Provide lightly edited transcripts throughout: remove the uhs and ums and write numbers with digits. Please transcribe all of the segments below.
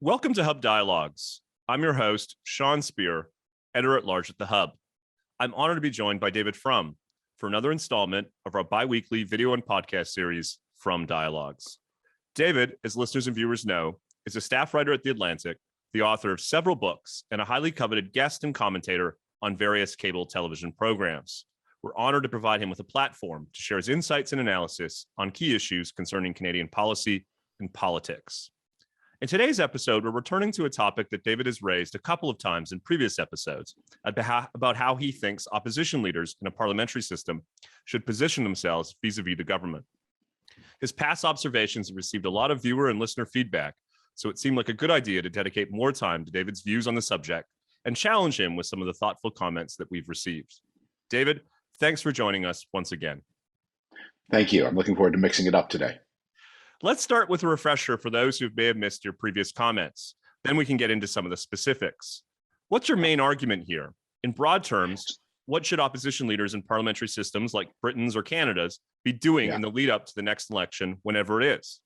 Welcome to Hub Dialogues. I'm your host, Sean Speer, editor-at-large at the Hub. I'm honored to be joined by David Frum for another installment of our bi-weekly video and podcast series, Frum Dialogues. David, as listeners and viewers know, is a staff writer at The Atlantic, the author of several books, and a highly coveted guest and commentator on various cable television programs. We're honored to provide him with a platform to share his insights and analysis on key issues concerning Canadian policy and politics. In today's episode, we're returning to a topic that David has raised a couple of times in previous episodes about how he thinks opposition leaders in a parliamentary system should position themselves vis-a-vis the government. His past observations have received a lot of viewer and listener feedback, so it seemed like a good idea to dedicate more time to David's views on the subject and challenge him with some of the thoughtful comments that we've received. David, thanks for joining us once again. Thank you. I'm looking forward to mixing it up today. Let's start with a refresher for those who may have missed your previous comments. Then we can get into some of the specifics. What's your main argument here? In broad terms, what should opposition leaders in parliamentary systems like Britain's or Canada's be doing in the lead up to the next election, whenever it is?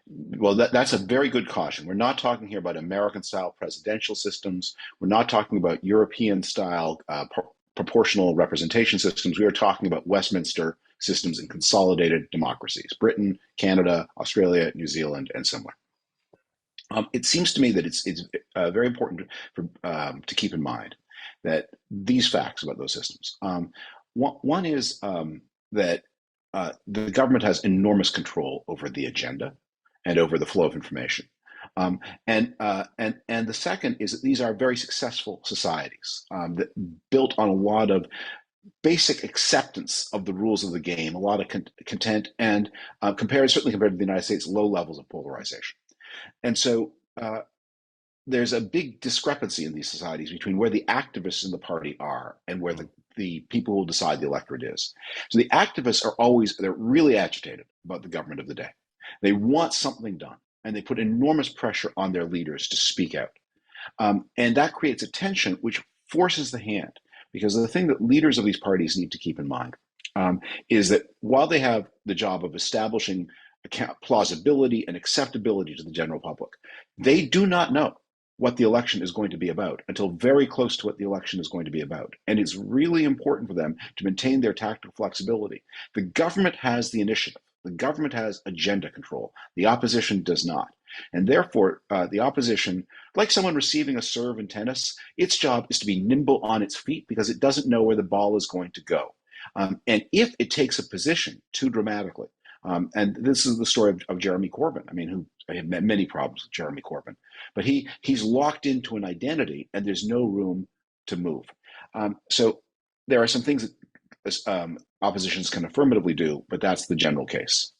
Well, that's a very good caution. We're not talking here about American-style presidential systems. We're not talking about European-style proportional representation systems. We are talking about Westminster systems in consolidated democracies: Britain, Canada, Australia, New Zealand, and similar. It seems to me that it's very important to keep in mind that these facts about those systems. One is that the government has enormous control over the agenda and over the flow of information. And the second is that these are very successful societies that built on a lot of basic acceptance of the rules of the game, a lot of content, and certainly compared to the United States, low levels of polarization. And so there's a big discrepancy in these societies between where the activists in the party are and where the people who decide the electorate is. So the activists they're really agitated about the government of the day. They want something done, and they put enormous pressure on their leaders to speak out. And that creates a tension which forces the hand, because the thing that leaders of these parties need to keep in mind is that while they have the job of establishing plausibility and acceptability to the general public, they do not know what the election is going to be about until very close to what the election is going to be about. And it's really important for them to maintain their tactical flexibility. The government has the initiative. The government has agenda control. The opposition does not. And therefore, the opposition, like someone receiving a serve in tennis, its job is to be nimble on its feet because it doesn't know where the ball is going to go. And if it takes a position too dramatically, and this is the story of Jeremy Corbyn. I have met many problems with Jeremy Corbyn, but he's locked into an identity and there's no room to move. So there are some things that oppositions can affirmatively do, but that's the general case.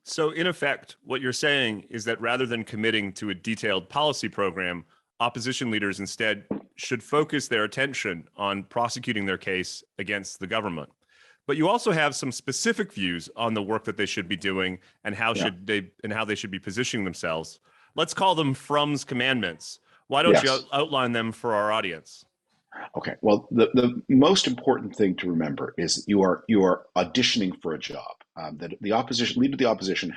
So in effect, what you're saying is that rather than committing to a detailed policy program, opposition leaders instead should focus their attention on prosecuting their case against the government. But you also have some specific views on the work that they should be doing and how they should be positioning themselves. Let's call them Frum's commandments. Why don't you outline them for our audience? Okay. Well, the most important thing to remember is you are auditioning for a job. That the leader of the opposition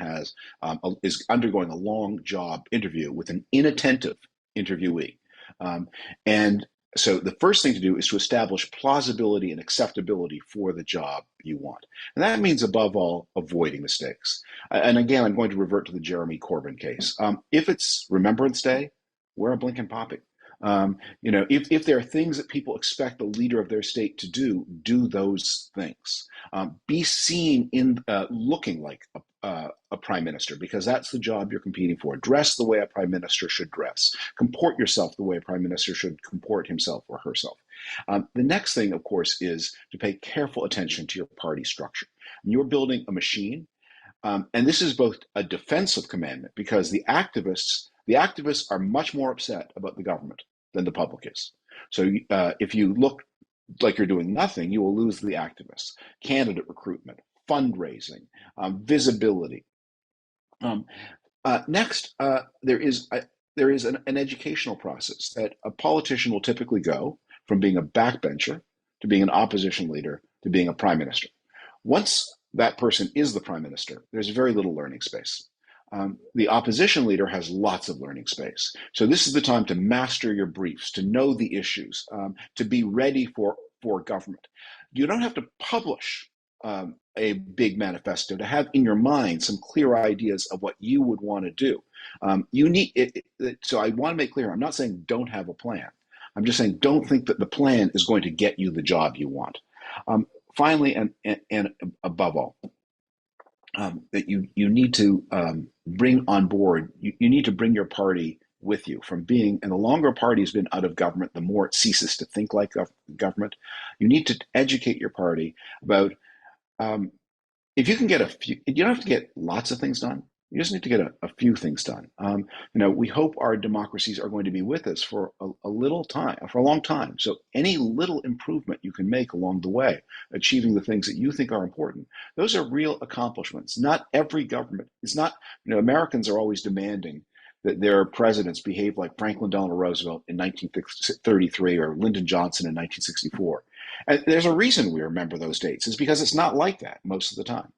is undergoing a long job interview with an inattentive interviewee, and so the first thing to do is to establish plausibility and acceptability for the job you want, and that means above all avoiding mistakes. And again, I'm going to revert to the Jeremy Corbyn case. If it's Remembrance Day, wear a blinking poppy. If there are things that people expect the leader of their state to do those things. Be seen in looking like a prime minister, because that's the job you're competing for. Dress the way a prime minister should dress. Comport yourself the way a prime minister should comport himself or herself. The next thing, of course, is to pay careful attention to your party structure. You're building a machine, and this is both a defensive commandment, because the activists are much more upset about the government than the public is. So if you look like you're doing nothing, you will lose the activists. Candidate recruitment, fundraising, visibility. Next, there is an educational process that a politician will typically go from being a backbencher to being an opposition leader to being a prime minister. Once that person is the prime minister, there's very little learning space. The opposition leader has lots of learning space. So this is the time to master your briefs, to know the issues, to be ready for government. You don't have to publish a big manifesto to have in your mind some clear ideas of what you would want to do. You need it. So I want to make clear, I'm not saying don't have a plan. I'm just saying don't think that the plan is going to get you the job you want. Finally, and above all, that you need to bring on board, you need to bring your party with you from being, and the longer a party has been out of government, the more it ceases to think like government. You need to educate your party about, if you can get a few, you don't have to get lots of things done. You just need to get a few things done. We hope our democracies are going to be with us for a little time, for a long time. So any little improvement you can make along the way, achieving the things that you think are important, those are real accomplishments. Not every government is not, Americans are always demanding that their presidents behave like Franklin Delano Roosevelt in 1933 or Lyndon Johnson in 1964. And there's a reason we remember those dates. It's because it's not like that most of the time.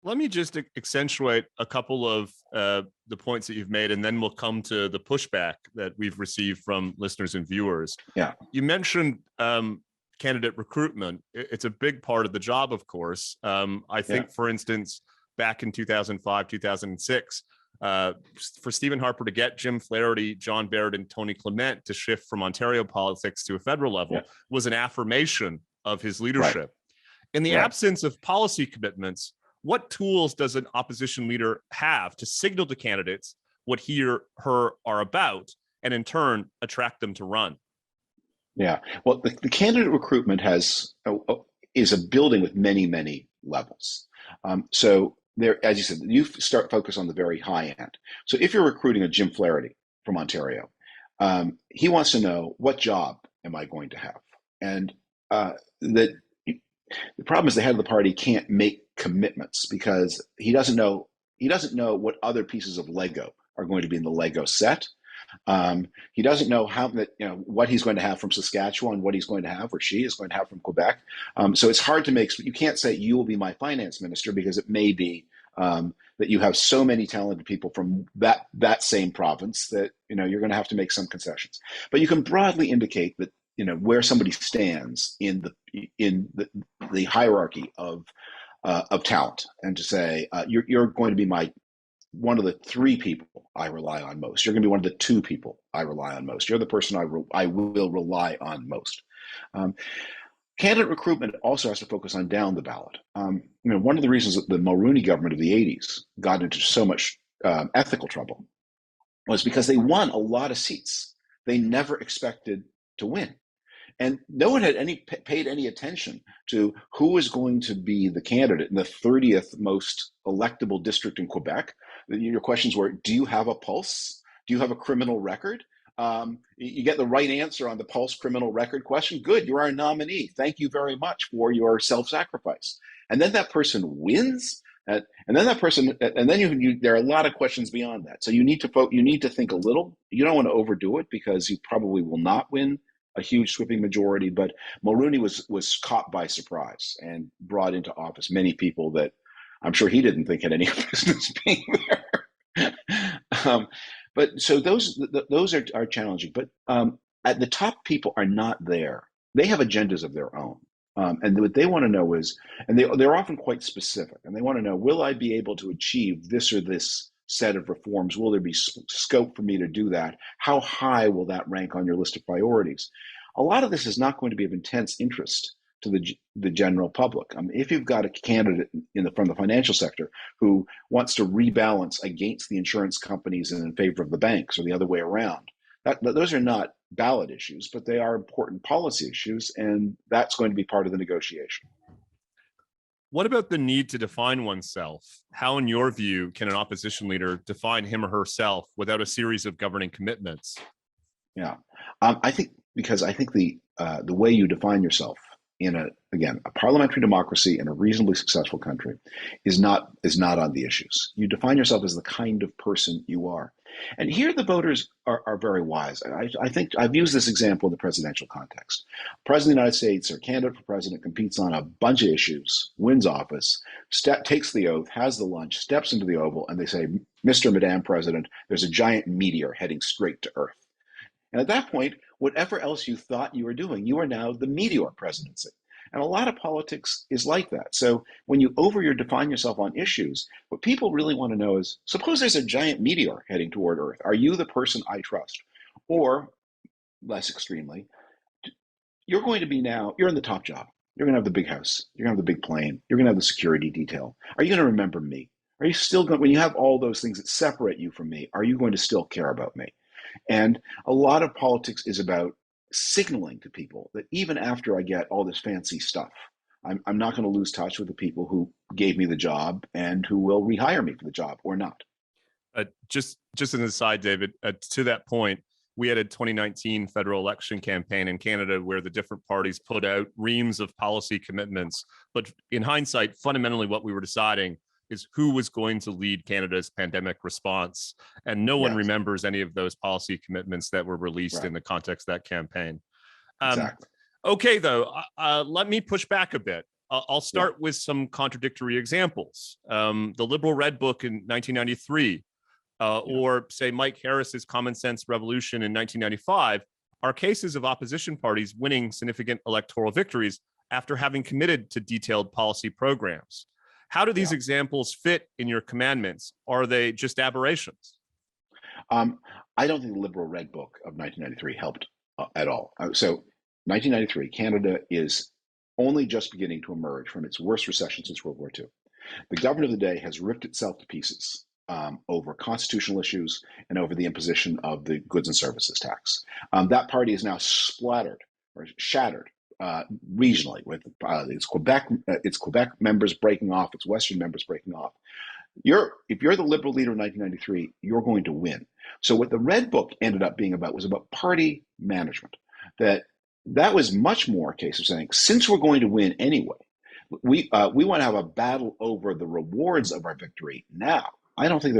Let me just accentuate a couple of the points that you've made, and then we'll come to the pushback that we've received from listeners and viewers. Yeah. You mentioned candidate recruitment. It's a big part of the job, of course. I think, for instance, back in 2005, 2006, for Stephen Harper to get Jim Flaherty, John Baird, and Tony Clement to shift from Ontario politics to a federal level was an affirmation of his leadership. Right. In the absence of policy commitments, what tools does an opposition leader have to signal to candidates what he or her are about, and in turn attract them to run? Yeah, well, the candidate recruitment is a building with many, many levels. So there, as you said, you start focus on the very high end. So if you're recruiting a Jim Flaherty from Ontario, he wants to know, what job am I going to have? And the problem is the head of the party can't make commitments because he doesn't know what other pieces of Lego are going to be in the Lego set. He doesn't know what he's going to have from Saskatchewan, what he's going to have, or she is going to have from Quebec. So it's hard to make. You can't say you will be my finance minister, because it may be that you have so many talented people from that same province that you're going to have to make some concessions. But you can broadly indicate that where somebody stands in the hierarchy of talent, and to say you're going to be one of the three people I rely on most. You're going to be one of the two people I rely on most. You're the person I will rely on most. Candidate recruitment also has to focus on down the ballot. One of the reasons that the Mulroney government of the 80s got into so much ethical trouble was because they won a lot of seats they never expected to win. And no one had paid any attention to who was going to be the candidate in the 30th most electable district in Quebec. Your questions were, do you have a pulse? Do you have a criminal record? You get the right answer on the pulse criminal record question. Good, you're our nominee. Thank you very much for your self-sacrifice. And then that person wins. And then there are a lot of questions beyond that. So you need to think a little. You don't want to overdo it, because you probably will not win a huge sweeping majority. But Mulroney was caught by surprise and brought into office many people that I'm sure he didn't think had any business being there. But so those are challenging. But at the top, people are not there. They have agendas of their own. And what they want to know is, and they're often quite specific, and they want to know, will I be able to achieve this or this set of reforms? Will there be scope for me to do that? How high will that rank on your list of priorities? A lot of this is not going to be of intense interest to the general public. If you've got a candidate from the financial sector who wants to rebalance against the insurance companies and in favor of the banks, or the other way around, those are not ballot issues, but they are important policy issues, and that's going to be part of the negotiation. What about the need to define oneself? How, in your view, can an opposition leader define him or herself without a series of governing commitments? Yeah, I think the way you define yourself in a parliamentary democracy in a reasonably successful country is not on the issues. You define yourself as the kind of person you are. And here the voters are very wise. I think I've used this example in the presidential context. President of the United States or candidate for president competes on a bunch of issues, wins office, takes the oath, has the lunch, steps into the Oval, and they say, Mr. and Madam President, there's a giant meteor heading straight to Earth. And at that point, whatever else you thought you were doing, you are now the meteor presidency. And a lot of politics is like that. So when you define yourself on issues, what people really want to know is, suppose there's a giant meteor heading toward Earth. Are you the person I trust? Or, less extremely, you're going to be you're in the top job. You're going to have the big house. You're going to have the big plane. You're going to have the security detail. Are you going to remember me? Are you still going, when you have all those things that separate you from me, are you going to still care about me? And a lot of politics is about signaling to people that even after I get all this fancy stuff, I'm not going to lose touch with the people who gave me the job and who will rehire me for the job or not. Just an aside, David, to that point, we had a 2019 federal election campaign in Canada where the different parties put out reams of policy commitments. But in hindsight, fundamentally what we were deciding is who was going to lead Canada's pandemic response. And no one remembers any of those policy commitments that were released in the context of that campaign. Exactly. Okay, though, let me push back a bit. I'll start with some contradictory examples. The Liberal Red Book in 1993, or say Mike Harris's Common Sense Revolution in 1995, are cases of opposition parties winning significant electoral victories after having committed to detailed policy programs. How do these examples fit in your commandments? Are they just aberrations? I don't think the Liberal Red Book of 1993 helped at all. So 1993, Canada is only just beginning to emerge from its worst recession since World War II. The government of the day has ripped itself to pieces over constitutional issues and over the imposition of the goods and services tax. That party is now splattered or shattered regionally, with its Quebec members breaking off, its Western members breaking off. If you're the Liberal leader in 1993, you're going to win. So what the Red Book ended up being about was about party management. That was much more a case of saying, since we're going to win anyway, we want to have a battle over the rewards of our victory now. I don't think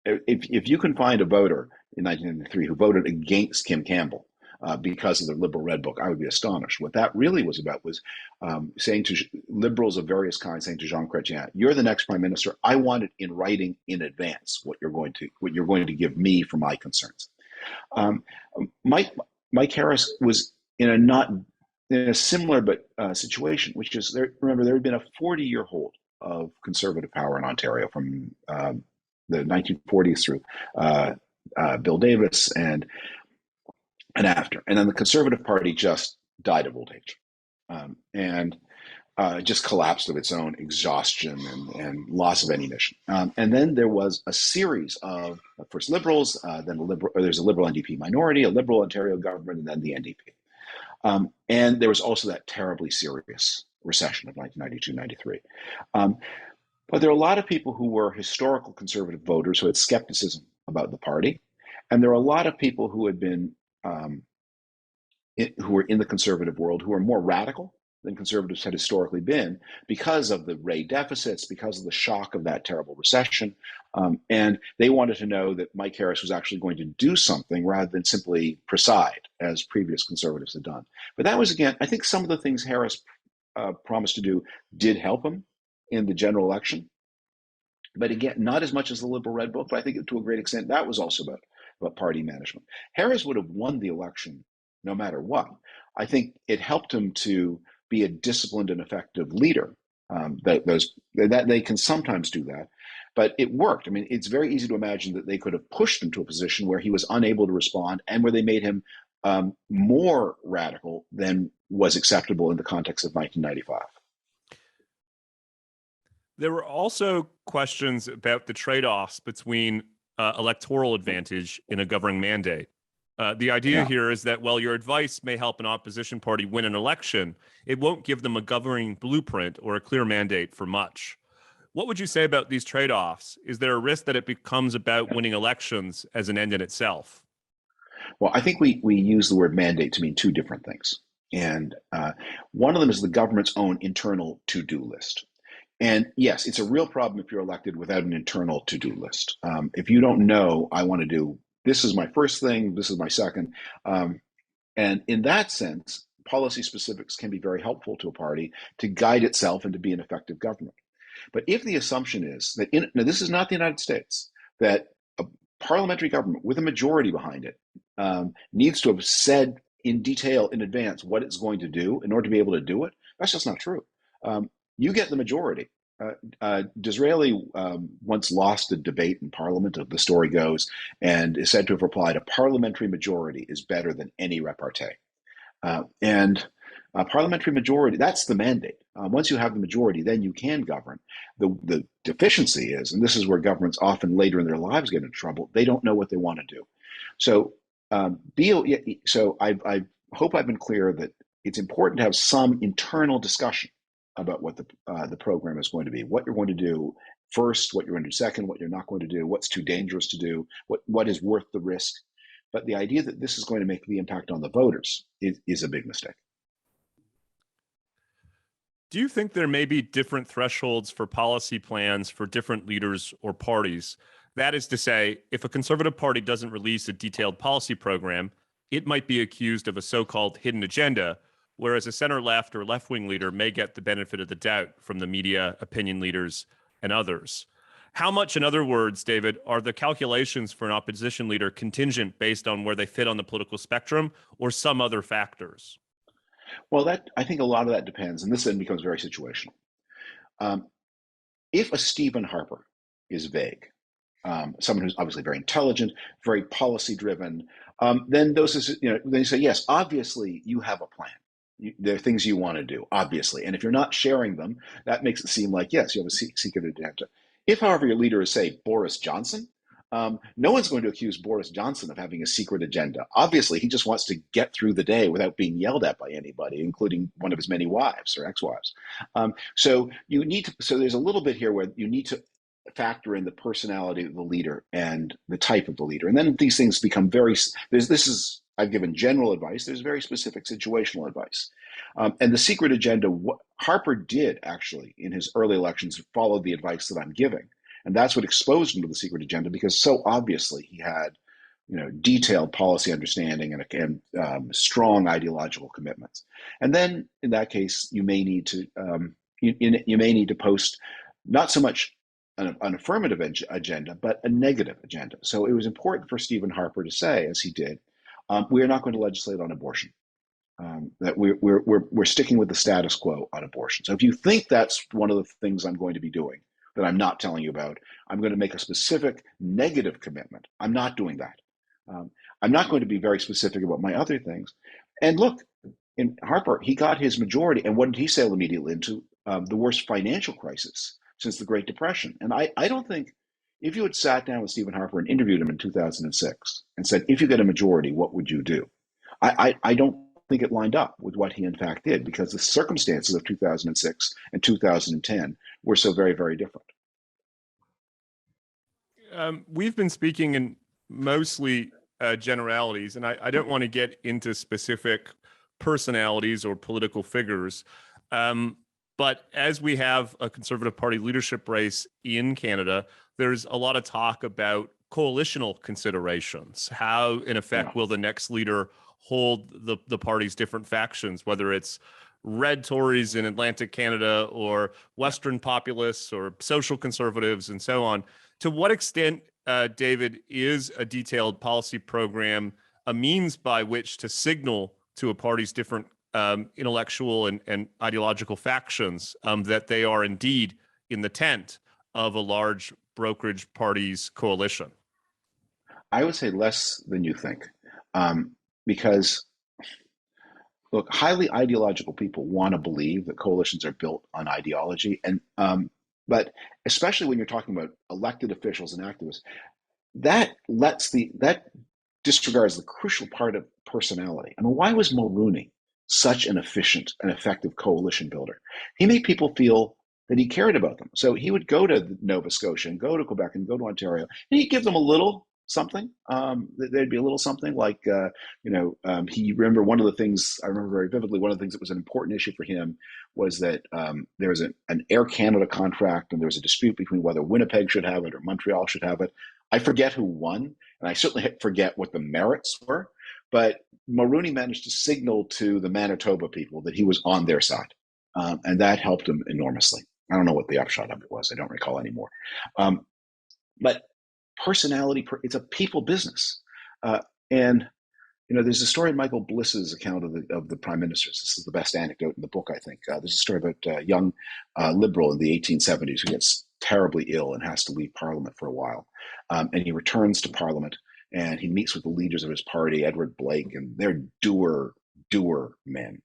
if you can find a voter in 1993 who voted against Kim Campbell because of the Liberal Red Book, I would be astonished. What that really was about was saying to liberals of various kinds, saying to Jean Chrétien, "You're the next prime minister. I want it in writing in advance what you're going to give me for my concerns." Mike Harris was in a similar situation, which is remember there had been a 40-year hold of conservative power in Ontario from the 1940s through Bill Davis and after. And then the Conservative Party just died of old age and just collapsed of its own exhaustion and loss of any mission. And then there was a series of first Liberals, then there's a Liberal NDP minority, a Liberal Ontario government, and then the NDP. And there was also that terribly serious recession of 1992-93. But there are a lot of people who were historical conservative voters who had skepticism about the party. And there are a lot of people who had been who were in the conservative world who are more radical than conservatives had historically been because of the Ray deficits, because of the shock of that terrible recession. And they wanted to know that Mike Harris was actually going to do something rather than simply preside, as previous conservatives had done. But that was, again, I think some of the things Harris promised to do did help him in the general election. But again, not as much as the Liberal Red Book, but I think to a great extent that was also about party management. Harris would have won the election no matter what. I think it helped him to be a disciplined and effective leader. That they can sometimes do that, but it worked. I mean, it's very easy to imagine that they could have pushed him to a position where he was unable to respond and where they made him more radical than was acceptable in the context of 1995. There were also questions about the trade-offs between electoral advantage in a governing mandate. The idea here is that while your advice may help an opposition party win an election, it won't give them a governing blueprint or a clear mandate for much. What would you say about these trade-offs? Is there a risk that it becomes about winning elections as an end in itself? Well, I think we use the word mandate to mean two different things. And one of them is the government's own internal to-do list. And yes, it's a real problem if you're elected without an internal to-do list. If you don't know, I want to do, this is my first thing, this is my second. And in that sense, policy specifics can be very helpful to a party to guide itself and to be an effective government. But if the assumption is that, now this is not the United States, that a parliamentary government with a majority behind it needs to have said in detail in advance what it's going to do in order to be able to do it, that's just not true. You get the majority. Disraeli once lost a debate in Parliament, the story goes, and is said to have replied, "A parliamentary majority is better than any repartee." And a parliamentary majority, that's the mandate. Once you have the majority, then you can govern. The deficiency is, and this is where governments often later in their lives get into trouble, they don't know what they want to do. So, I hope I've been clear that it's important to have some internal discussion about what the program is going to be, what you're going to do first, what you're going to do second, what you're not going to do, what's too dangerous to do, what is worth the risk. But the idea that this is going to make the impact on the voters is a big mistake. Do you think there may be different thresholds for policy plans for different leaders or parties? That is to say, if a conservative party doesn't release a detailed policy program, it might be accused of a so-called hidden agenda, whereas a center-left or left-wing leader may get the benefit of the doubt from the media, opinion leaders, and others. How much, in other words, David, are the calculations for an opposition leader contingent based on where they fit on the political spectrum or some other factors? Well, I think a lot of that depends, and this then becomes very situational. If a Stephen Harper is vague, someone who's obviously very intelligent, very policy-driven, then they say, yes, obviously you have a plan. There are things you want to do, obviously. And if you're not sharing them, that makes it seem like, yes, you have a secret agenda. If, however, your leader is, say, Boris Johnson, no one's going to accuse Boris Johnson of having a secret agenda. Obviously, he just wants to get through the day without being yelled at by anybody, including one of his many wives or ex-wives. So there's a little bit here where you need to factor in the personality of the leader and the type of the leader. And then these things become I've given general advice. There's very specific situational advice. And the secret agenda, what Harper did actually in his early elections follow the advice that I'm giving. And that's what exposed him to the secret agenda, because so obviously he had, detailed policy understanding and strong ideological commitments. And then in that case, you may need to you may need to post not so much an affirmative agenda, but a negative agenda. So it was important for Stephen Harper to say, as he did, we are not going to legislate on abortion. That we're sticking with the status quo on abortion. So if you think that's one of the things I'm going to be doing that I'm not telling you about, I'm going to make a specific negative commitment. I'm not doing that. I'm not going to be very specific about my other things. And look, in Harper, he got his majority. And what did he sail immediately into? The worst financial crisis since the Great Depression. And I don't think, if you had sat down with Stephen Harper and interviewed him in 2006 and said, if you get a majority, what would you do? I don't think it lined up with what he in fact did, because the circumstances of 2006 and 2010 were so very, very different. We've been speaking in mostly generalities, and I don't want to get into specific personalities or political figures. But as we have a Conservative Party leadership race in Canada, there's a lot of talk about coalitional considerations. How, in effect, will the next leader hold the party's different factions, whether it's red Tories in Atlantic Canada or Western populists or social conservatives and so on. To what extent, David, is a detailed policy program a means by which to signal to a party's different intellectual and ideological factions that they are indeed in the tent of a large brokerage party's coalition? I would say less than you think. Because, look, highly ideological people want to believe that coalitions are built on ideology, and but especially when you're talking about elected officials and activists, that disregards the crucial part of personality. I mean, why was Mulroney such an efficient and effective coalition builder? He made people feel that he cared about them. So he would go to Nova Scotia and go to Quebec and go to Ontario, and he'd give them a little something. There'd be a little something like, he remember one of the things I remember very vividly. One of the things that was an important issue for him was that there was an Air Canada contract, and there was a dispute between whether Winnipeg should have it or Montreal should have it. I forget who won, and I certainly forget what the merits were. But Mulroney managed to signal to the Manitoba people that he was on their side, and that helped him enormously. I don't know what the upshot of it was. I don't recall anymore. But personality, it's a people business. And there's a story in Michael Bliss's account of the prime ministers. This is the best anecdote in the book, I think. There's a story about a young liberal in the 1870s who gets terribly ill and has to leave Parliament for a while. And he returns to Parliament, and he meets with the leaders of his party, Edward Blake, and they're doer men.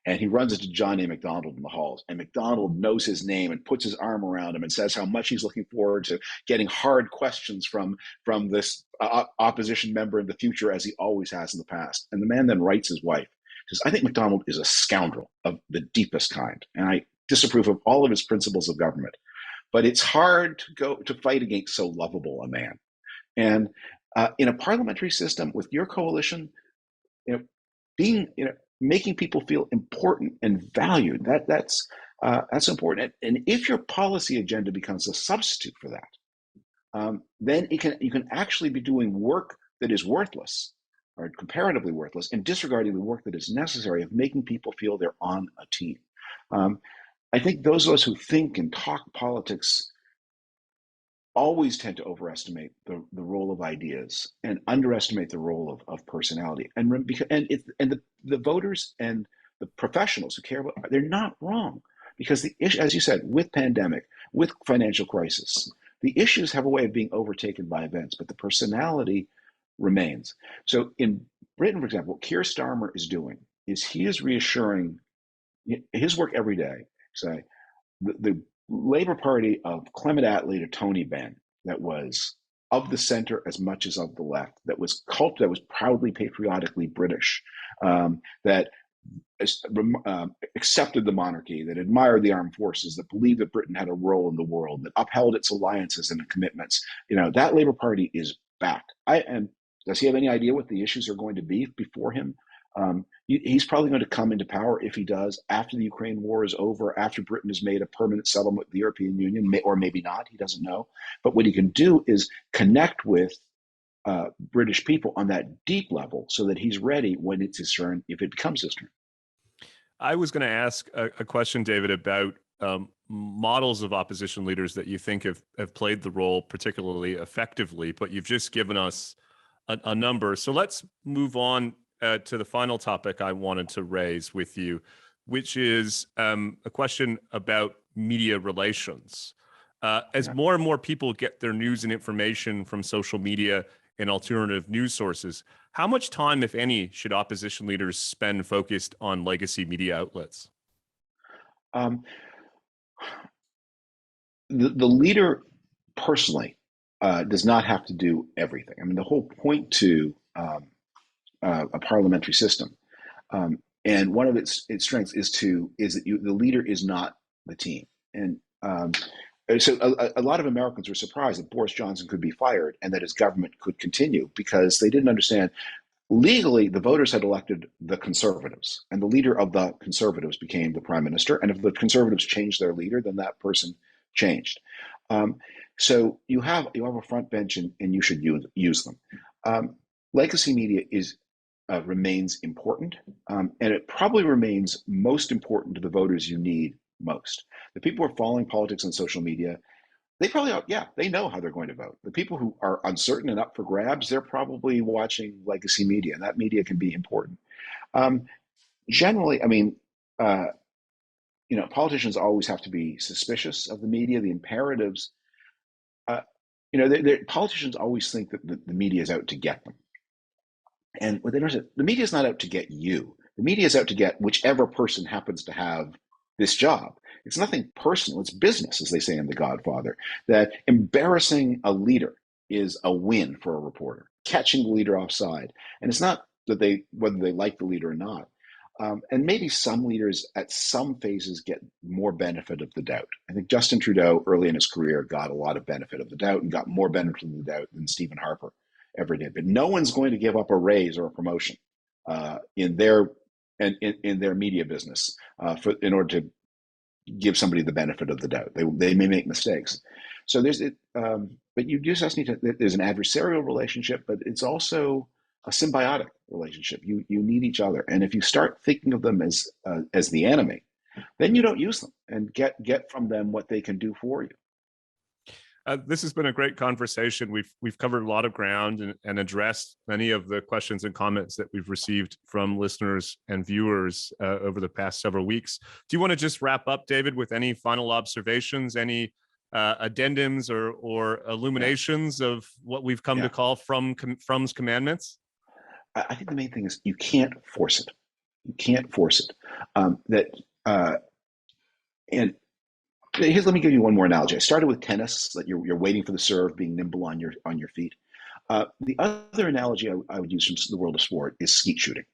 And he runs into John A. Macdonald in the halls, and Macdonald knows his name and puts his arm around him and says how much he's looking forward to getting hard questions from this opposition member in the future, as he always has in the past. And the man then writes his wife, says, "I think Macdonald is a scoundrel of the deepest kind, and I disapprove of all of his principles of government. But it's hard to fight against so lovable a man." And in a parliamentary system with your coalition, making people feel important and valued, that's important. And if your policy agenda becomes a substitute for that, then you can actually be doing work that is worthless or comparatively worthless, and disregarding the work that is necessary of making people feel they're on a team. I think those of us who think and talk politics always tend to overestimate the role of ideas and underestimate the role of personality. And the voters and the professionals who care about, they're not wrong, because the issue, as you said, with pandemic, with financial crisis, the issues have a way of being overtaken by events, but the personality remains. So in Britain, for example, what Keir Starmer is doing is he is reassuring his work every day. Say the Labour Party of Clement Attlee to Tony Benn, that was of the center as much as of the left, that was proudly patriotically British, that accepted the monarchy, that admired the armed forces, that believed that Britain had a role in the world, that upheld its alliances and commitments. That Labour Party is back. And does he have any idea what the issues are going to be before him? He's probably going to come into power, if he does, after the Ukraine war is over, after Britain has made a permanent settlement with the European Union, or maybe not, he doesn't know. But what he can do is connect with British people on that deep level so that he's ready when it's his turn, if it becomes his turn. I was going to ask a question, David, about models of opposition leaders that you think have played the role particularly effectively, but you've just given us a number. So let's move on to the final topic I wanted to raise with you, which is a question about media relations. As more and more people get their news and information from social media and alternative news sources, how much time, if any, should opposition leaders spend focused on legacy media outlets? The leader personally does not have to do everything. I mean, the whole point to a parliamentary system, and one of its strengths is that the leader is not the team. And so a lot of Americans were surprised that Boris Johnson could be fired and that his government could continue, because they didn't understand. Legally, the voters had elected the Conservatives, and the leader of the Conservatives became the prime minister. And if the Conservatives changed their leader, then that person changed. So you have a front bench, and you should use them. Legacy media remains important, and it probably remains most important to the voters you need most. The people who are following politics on social media, they probably, they know how they're going to vote. The people who are uncertain and up for grabs, they're probably watching legacy media, and that media can be important. Generally, I mean, politicians always have to be suspicious of the media, the imperatives. Politicians always think that the media is out to get them. And what they don't understand, the media is not out to get you. The media is out to get whichever person happens to have this job. It's nothing personal. It's business, as they say in The Godfather. That embarrassing a leader is a win for a reporter. Catching the leader offside, and it's not that whether they like the leader or not. And maybe some leaders at some phases get more benefit of the doubt. I think Justin Trudeau early in his career got a lot of benefit of the doubt and got more benefit of the doubt than Stephen Harper ever did. But no one's going to give up a raise or a promotion in their media business in order to give somebody the benefit of the doubt. They may make mistakes. So but you just need to. There's an adversarial relationship, but it's also a symbiotic relationship. You need each other, and if you start thinking of them as the enemy, then you don't use them and get from them what they can do for you. This has been a great conversation. We've covered a lot of ground and addressed many of the questions and comments that we've received from listeners and viewers over the past several weeks. Do you want to just wrap up, David, with any final observations, any addendums or illuminations of what we've come to call Frum's commandments? I think the main thing is you can't force it. You can't force it. Let me give you one more analogy. I started with tennis, that you're waiting for the serve, being nimble on your feet. The other analogy I would use from the world of sport is skeet shooting.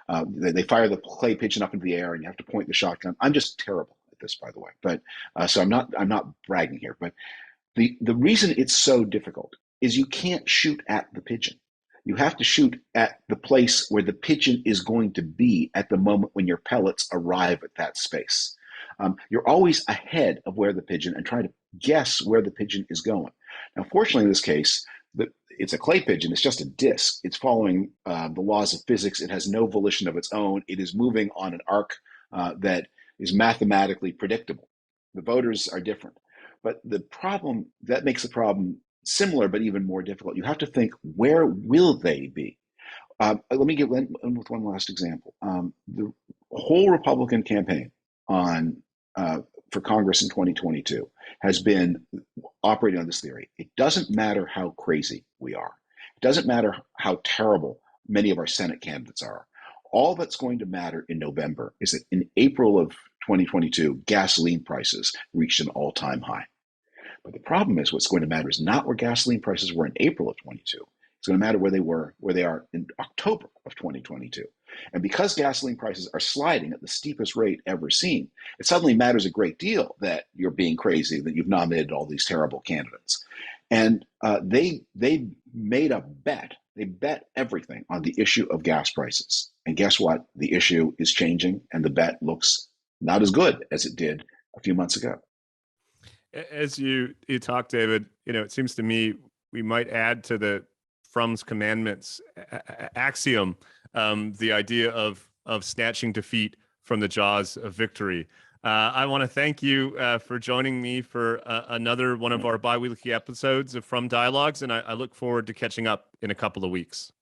They fire the clay pigeon up into the air, and you have to point the shotgun. I'm just terrible at this, by the way. But so I'm not bragging here. But the reason it's so difficult is you can't shoot at the pigeon. You have to shoot at the place where the pigeon is going to be at the moment when your pellets arrive at that space. You're always ahead of where the pigeon and trying to guess where the pigeon is going. Now, fortunately, in this case, it's a clay pigeon. It's just a disc. It's following the laws of physics. It has no volition of its own. It is moving on an arc that is mathematically predictable. The voters are different. But that makes the problem similar, but even more difficult. You have to think, where will they be? Let me get with one last example. The whole Republican campaign for Congress in 2022 has been operating on this theory. It doesn't matter how crazy we are. It doesn't matter how terrible many of our Senate candidates are. All that's going to matter in November is that in April of 2022, gasoline prices reached an all-time high. But the problem is, what's going to matter is not where gasoline prices were in April of 22. It's going to matter where they are in October of 2022. And because gasoline prices are sliding at the steepest rate ever seen, it suddenly matters a great deal that you're being crazy, that you've nominated all these terrible candidates. And they made a bet. They bet everything on the issue of gas prices. And guess what? The issue is changing, and the bet looks not as good as it did a few months ago. As you talk, David, it seems to me we might add to the Frum's commandments axiom, the idea of snatching defeat from the jaws of victory. I want to thank you for joining me for another one of our biweekly episodes of Frum Dialogues, and I look forward to catching up in a couple of weeks.